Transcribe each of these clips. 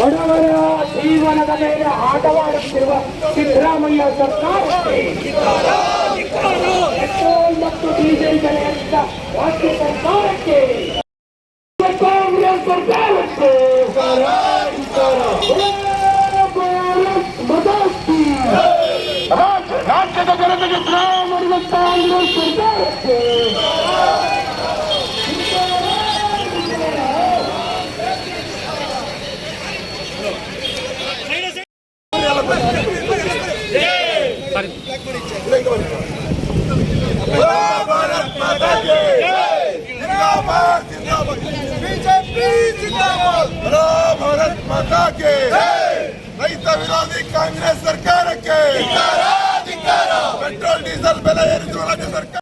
ಬಡವರ ಜೀವನದ ಮೇಲೆ ಆಟವಾಡುತ್ತಿರುವ ಸಿದ್ದರಾಮಯ್ಯ ಸರ್ಕಾರಕ್ಕೆ ಪೆಟ್ರೋಲ್ ಮತ್ತು ಡೀಸೆಲ್ ಬೆಲೆಯಂತ ರಾಜ್ಯ ಸರ್ಕಾರಕ್ಕೆ ಕಾಂಗ್ರೆಸ್ ಸರ್ಕಾರಕ್ಕೆ ರಾಜ್ಯದ ಜನತೆಗೆ ಶ್ರೀರಾಮುಲು ಕಾಂಗ್ರೆಸ್ ಸರ್ಕಾರಕ್ಕೆ ಭಾರತ್ ಮಾತಾ ಕೆ ರೈತ ವಿರೋಧಿ ಕಾಂಗ್ರೆಸ್ ಸರ್ಕಾರಕ್ಕೆ ಪೆಟ್ರೋಲ್ ಡೀಸೆಲ್ ಬೆಲೆ ಏರಿಸುವ ರಾಜ್ಯ ಸರ್ಕಾರ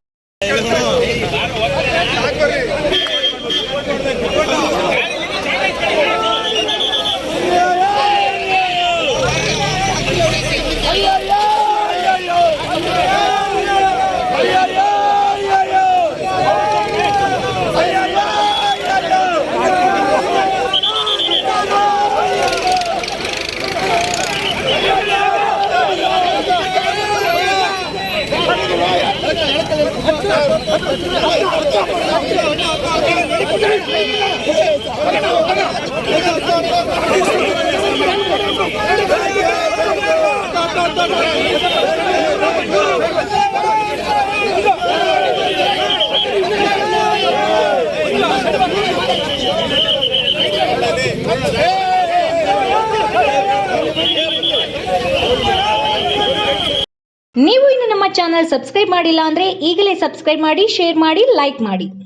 ನೀವು ಇನ್ನು ನಮ್ಮ ಚಾನೆಲ್ ಸಬ್ಸ್ಕ್ರೈಬ್ ಮಾಡಿಲ್ಲ ಅಂದ್ರೆ ಈಗಲೇ ಸಬ್ಸ್ಕ್ರೈಬ್ ಮಾಡಿ, ಶೇರ್ ಮಾಡಿ, ಲೈಕ್ ಮಾಡಿ.